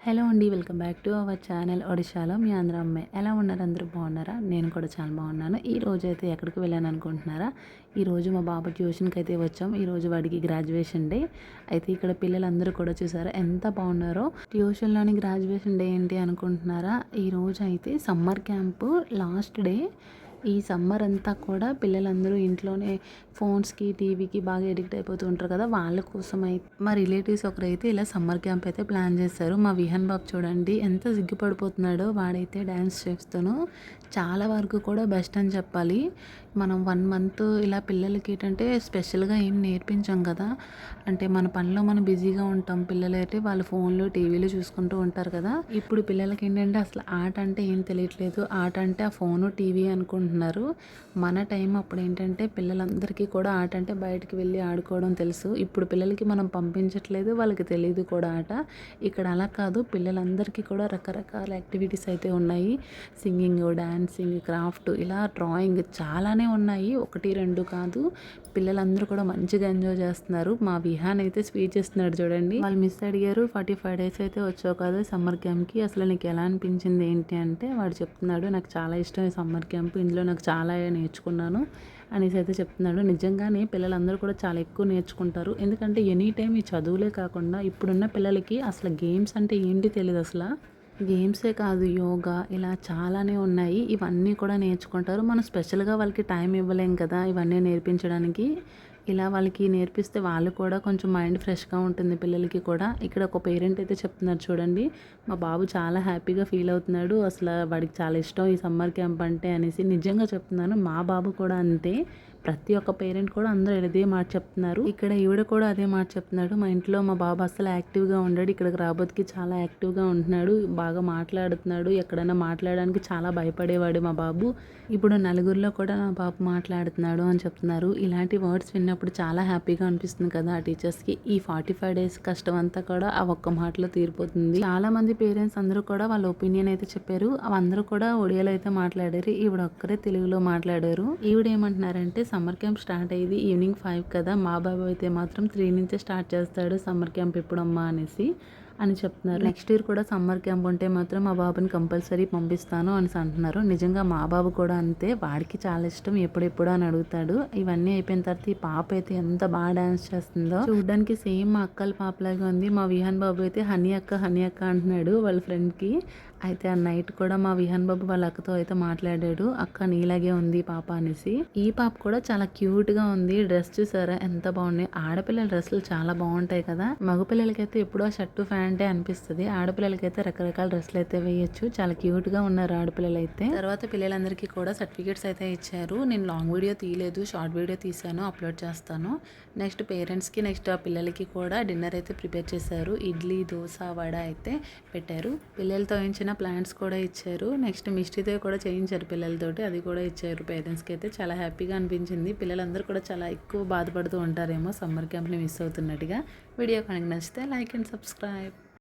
Hello అండి, welcome back to our channel ఒడిశాలో మీ ఆంధ్ర అమ్మాయి. ఎలా ఉన్నారు? అందరూ బాగున్నారా? నేను కూడా చాలా బాగున్నాను. ఈ రోజు అయితే ఎక్కడికి వెళ్ళాను అనుకుంటున్నారా? ఈరోజు మా బాబు ట్యూషన్కి అయితే వచ్చాం. ఈరోజు వాడికి గ్రాడ్యుయేషన్ డే. అయితే ఇక్కడ పిల్లలందరూ కూడా చూసారా ఎంత బాగున్నారో. ట్యూషన్లోని గ్రాడ్యుయేషన్ డే ఏంటి అనుకుంటున్నారా? ఈరోజు అయితే సమ్మర్ క్యాంపు లాస్ట్ డే. ఈ సమ్మర్ అంతా కూడా పిల్లలందరూ ఇంట్లోనే ఫోన్స్కి టీవీకి బాగా ఎడిక్ట్ అయిపోతూ ఉంటారు కదా, వాళ్ళ కోసం అయితే మా రిలేటివ్స్ ఒకరైతే ఇలా సమ్మర్ క్యాంప్ అయితే ప్లాన్ చేశారు. మా విహాన్ బాబు చూడండి ఎంత సిగ్గుపడిపోతున్నాడో. వాడైతే డ్యాన్స్ చేస్తాను చాలా వరకు కూడా బెస్ట్ అని చెప్పాలి. మనం 1 మంత్ ఇలా పిల్లలకి ఏంటంటే స్పెషల్గా ఏం నేర్పించాం కదా, అంటే మన పనిలో మనం బిజీగా ఉంటాం. పిల్లలు అయితే వాళ్ళ ఫోన్లు టీవీలు చూసుకుంటూ ఉంటారు కదా. ఇప్పుడు పిల్లలకి ఏంటంటే అసలు ఆట అంటే ఏం తెలియట్లేదు. ఆట అంటే ఆ ఫోను టీవీ అనుకుంటున్నారు. మన టైం అప్పుడు ఏంటంటే పిల్లలందరికీ కూడా ఆట అంటే బయటికి వెళ్ళి ఆడుకోవడం తెలుసు. ఇప్పుడు పిల్లలకి మనం పంపించట్లేదు, వాళ్ళకి తెలియదు కూడా ఆట. ఇక్కడ అలా కాదు, పిల్లలందరికీ కూడా రకరకాల యాక్టివిటీస్ అయితే ఉన్నాయి. సింగింగ్, డాన్సింగ్, క్రాఫ్ట్, ఇలా డ్రాయింగ్ చాలానే ఉన్నాయి. 1, 2 కాదు. పిల్లలందరూ కూడా మంచిగా ఎంజాయ్ చేస్తున్నారు. మా విహాన్ అయితే స్పీచ్ ఇస్తున్నాడు చూడండి. వాళ్ళు మిస్ అడిగారు 45 డేస్ అయితే వచ్చావు కదా సమ్మర్ క్యాంప్కి, అసలు నీకు ఎలా అనిపించింది ఏంటి అంటే వాడు చెప్తున్నాడు, నాకు చాలా ఇష్టం ఈ సమ్మర్ క్యాంప్, ఇందులో నాకు చాలా నేర్చుకున్నాను అనేసి అయితే చెప్తున్నాడు. నిజంగానే పిల్లలందరూ కూడా చాలా ఎక్కువ నేర్చుకుంటారు. ఎందుకంటే ఎనీ టైం ఈ చదువులే కాకుండా ఇప్పుడున్న పిల్లలకి అసలు గేమ్స్ అంటే ఏంటి తెలియదు. అసలు గేమ్సే కాదు, యోగా ఇలా చాలానే ఉన్నాయి. ఇవన్నీ కూడా నేర్చుకుంటారు. మనం స్పెషల్గా వాళ్ళకి టైం ఇవ్వలేం కదా ఇవన్నీ నేర్పించడానికి. ఇలా వాళ్ళకి నేర్పిస్తే వాళ్ళు కూడా కొంచెం మైండ్ ఫ్రెష్గా ఉంటుంది పిల్లలకి కూడా. ఇక్కడ ఒక పేరెంట్ అయితే చెప్తున్నారు చూడండి, మా బాబు చాలా హ్యాపీగా ఫీల్ అవుతున్నాడు, అసలు వాడికి చాలా ఇష్టం ఈ సమ్మర్ క్యాంప్ అంటే అనేసి. నిజంగా చెప్తున్నాను, మా బాబు కూడా అంతే. ప్రతి ఒక్క పేరెంట్ కూడా అందరూ ఇదే మాట చెప్తున్నారు. ఇక్కడ ఈవిడ కూడా అదే మాట చెప్తున్నాడు. మా ఇంట్లో మా బాబు అసలు యాక్టివ్గా ఉండడు, ఇక్కడికి రాబోతుకి చాలా యాక్టివ్గా ఉంటున్నాడు, బాగా మాట్లాడుతున్నాడు. ఎక్కడైనా మాట్లాడడానికి చాలా భయపడేవాడు మా బాబు, ఇప్పుడు నలుగురిలో కూడా నా బాబు మాట్లాడుతున్నాడు అని చెప్తున్నారు. ఇలాంటి వర్డ్స్ విన్నప్పుడు చాలా హ్యాపీగా అనిపిస్తుంది కదా ఆ టీచర్స్కి. ఈ 45 డేస్ కష్టం అంతా కూడా ఆ ఒక్క మాటలో తీరిపోతుంది. చాలా మంది పేరెంట్స్ అందరూ కూడా వాళ్ళ ఒపీనియన్ అయితే చెప్పారు. అందరూ కూడా ఒడియాలో అయితే మాట్లాడారు. ఈవిడ ఒక్కరే తెలుగులో మాట్లాడారు. ఈవిడ ఏమంటున్నారంటే, సమ్మర్ క్యాంప్ స్టార్ట్ అయ్యేది ఈవినింగ్ 5 కదా, మా బాబు అయితే మాత్రం 3 నుంచే స్టార్ట్ చేస్తాడు సమ్మర్ క్యాంప్ ఎప్పుడమ్మా అనేసి అని చెప్తున్నారు. నెక్స్ట్ ఇయర్ కూడా సమ్మర్ క్యాంప్ ఉంటే మాత్రం మా బాబుని కంపల్సరీ పంపిస్తాను అనేసి అంటున్నారు. నిజంగా మా బాబు కూడా అంతే, వాడికి చాలా ఇష్టం, ఎప్పుడెప్పుడు అని అడుగుతాడు. ఇవన్నీ అయిపోయిన తర్వాత ఈ పాప అయితే ఎంత బాగా డాన్స్ చేస్తుందో చూడడానికి, సేమ్ మా అక్కల పాపలాగా ఉంది. మా విహాన్ బాబు అయితే హనీ అక్క అంటున్నాడు వాళ్ళ ఫ్రెండ్కి. అయితే ఆ నైట్ కూడా మా విహాన్ బాబు వాళ్ళ అక్కతో అయితే మాట్లాడాడు, అక్క నీలాగే ఉంది పాప అనేసి. ఈ పాప కూడా చాలా క్యూట్గా ఉంది. డ్రెస్ చూసారా ఎంత బాగున్నాయి. ఆడపిల్లల డ్రెస్సులు చాలా బాగుంటాయి కదా. మగపిల్లలకైతే ఎప్పుడో షర్టు ప్యాంటే అనిపిస్తుంది, ఆడపిల్లలకైతే రకరకాల డ్రెస్సులు అయితే వేయచ్చు. చాలా క్యూట్గా ఉన్నారు ఆడపిల్లలు అయితే. తర్వాత పిల్లలందరికీ కూడా సర్టిఫికేట్స్ అయితే ఇచ్చారు. నేను లాంగ్ వీడియో తీయలేదు, షార్ట్ వీడియో తీసాను, అప్లోడ్ చేస్తాను. నెక్స్ట్ పేరెంట్స్కి, నెక్స్ట్ ఆ పిల్లలకి కూడా డిన్నర్ అయితే ప్రిపేర్ చేశారు. ఇడ్లీ, దోశ, వడ అయితే పెట్టారు. పిల్లలతో వేయించిన ప్లాంట్స్ కూడా ఇచ్చారు. నెక్స్ట్ మిస్టీతో కూడా చేయించారు పిల్లలతోటి, అది కూడా ఇచ్చారు. పేరెంట్స్కి అయితే చాలా హ్యాపీగా అనిపించింది. పిల్లలందరూ కూడా చాలా ఎక్కువ బాధపడుతూ ఉంటారేమో సమ్మర్ క్యాంప్ని మిస్ అవుతున్నట్టుగా. వీడియో కనుక నచ్చితే లైక్ అండ్ సబ్స్క్రైబ్.